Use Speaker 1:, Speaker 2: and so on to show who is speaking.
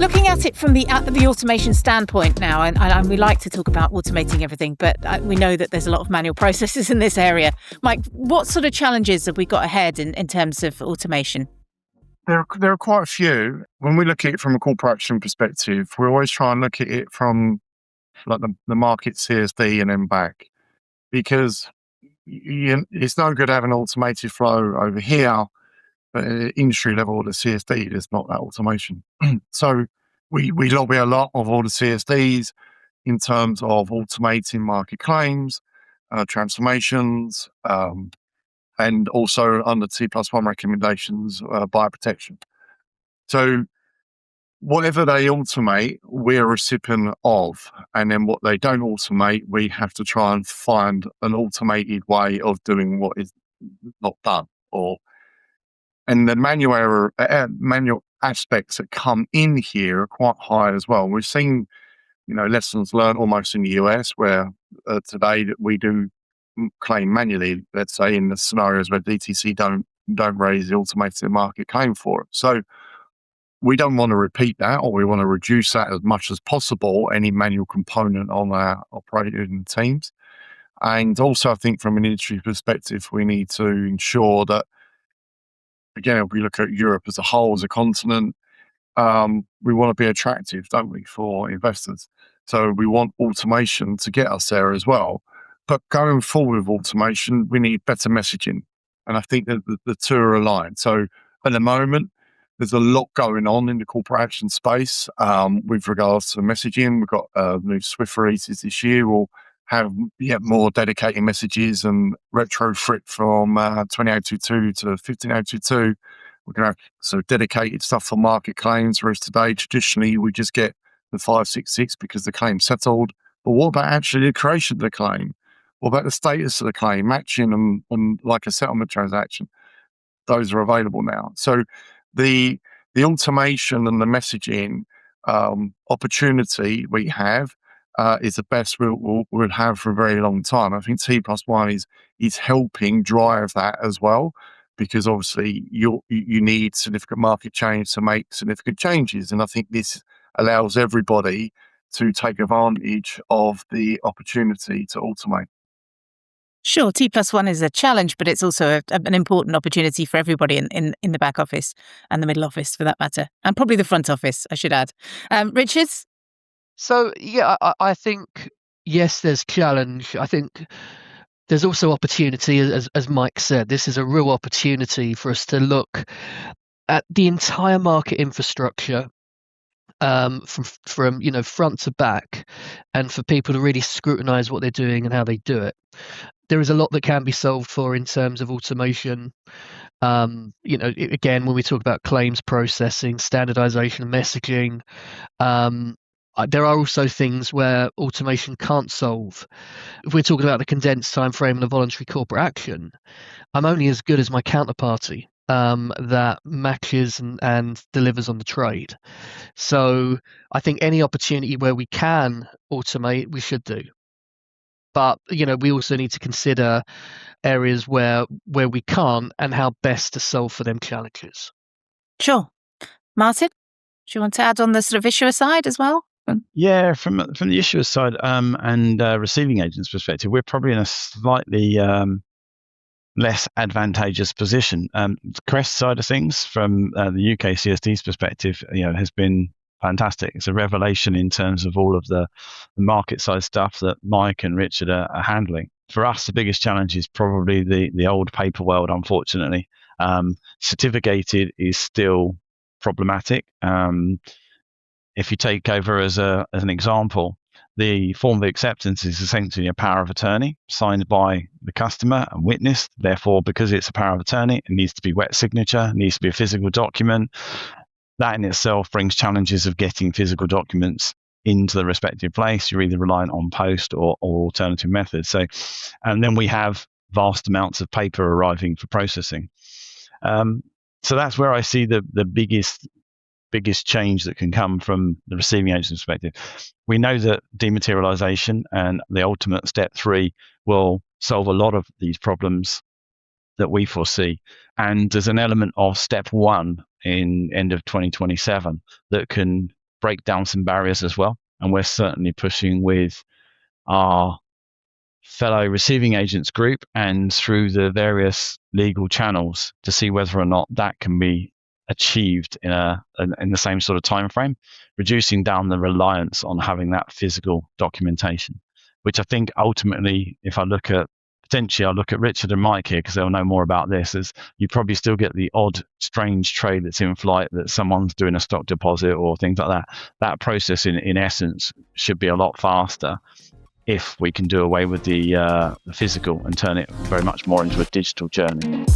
Speaker 1: Looking at it from the automation standpoint now, and we like to talk about automating everything, but we know that there's a lot of manual processes in this area. Mike, what sort of challenges have we got ahead in terms of automation?
Speaker 2: There are quite a few. When we look at it from a corporate action perspective, we always try and look at it from like the market CSD and then back, because it's no good having an automated flow over here, but at industry level, the CSD, there's not that automation. So we lobby a lot of all the CSDs in terms of automating market claims, transformations, and also under T+1 recommendations, buyer protection. So whatever they automate, we're a recipient of. And then what they don't automate, we have to try and find an automated way of doing what is not done. And the manual aspects that come in here are quite high as well. We've seen, lessons learned almost in the US, where today that we do claim manually, let's say in the scenarios where DTC don't raise the automated market claim for it. So we don't want to repeat that, or we want to reduce that as much as possible, any manual component on our operating teams. And also, I think from an industry perspective, we need to ensure that, again, if we look at Europe as a whole, as a continent, we want to be attractive, don't we, for investors? So we want automation to get us there as well. But going forward with automation, we need better messaging. And I think that the two are aligned. So at the moment, there's a lot going on in the corporate action space with regards to messaging. We've got new Swift releases this year. We'll have more dedicated messages and retrofit from 20022 to 15022. We're going to have some dedicated stuff for market claims, whereas today, traditionally, we just get the 566 because the claim's settled. But what about actually the creation of the claim? What about the status of the claim, matching and like a settlement transaction? Those are available now. So the automation and the messaging opportunity we have is the best we'll have for a very long time. I think T+1 is helping drive that as well, because obviously you need significant market change to make significant changes. And I think this allows everybody to take advantage of the opportunity to automate.
Speaker 1: Sure, T+1 is a challenge, but it's also an important opportunity for everybody in the back office and the middle office, for that matter, and probably the front office, I should add. Richard?
Speaker 3: So, I think, yes, there's challenge. I think there's also opportunity, as Mike said. This is a real opportunity for us to look at the entire market infrastructure from front to back, and for people to really scrutinize what they're doing and how they do it. There is a lot that can be solved for in terms of automation. Again, when we talk about claims processing, standardization, messaging, there are also things where automation can't solve. If we're talking about the condensed time frame and the voluntary corporate action, I'm only as good as my counterparty that matches and delivers on the trade. So I think any opportunity where we can automate, we should do. But, we also need to consider areas where we can't and how best to solve for them challenges.
Speaker 1: Sure. Martin, do you want to add on the sort of issuer side as well?
Speaker 4: Yeah, from the issuer side and receiving agents perspective, we're probably in a slightly less advantageous position. The Crest side of things, from the UK CSD's perspective, has been fantastic. It's a revelation in terms of all of the market side stuff that Mike and Richard are handling. For us, the biggest challenge is probably the old paper world, unfortunately. Certificated is still problematic. If you take over as an example, the form of acceptance is essentially a power of attorney signed by the customer and witnessed. Therefore, because it's a power of attorney, it needs to be wet signature, it needs to be a physical document. That in itself brings challenges of getting physical documents into the respective place. You're either reliant on post or alternative methods. So, and then we have vast amounts of paper arriving for processing. So that's where I see the biggest change that can come from the receiving agent perspective. We know that dematerialization and the ultimate step 3 will solve a lot of these problems that we foresee. And there's an element of step 1 in end of 2027 that can break down some barriers as well. And we're certainly pushing with our fellow receiving agents group and through the various legal channels to see whether or not that can be achieved in the same sort of time frame, reducing down the reliance on having that physical documentation, which I think ultimately, if I look at I'll look at Richard and Mike here because they'll know more about this, is you probably still get the odd strange trade that's in flight that someone's doing a stock deposit or things like that. That process in essence should be a lot faster if we can do away with the physical and turn it very much more into a digital journey.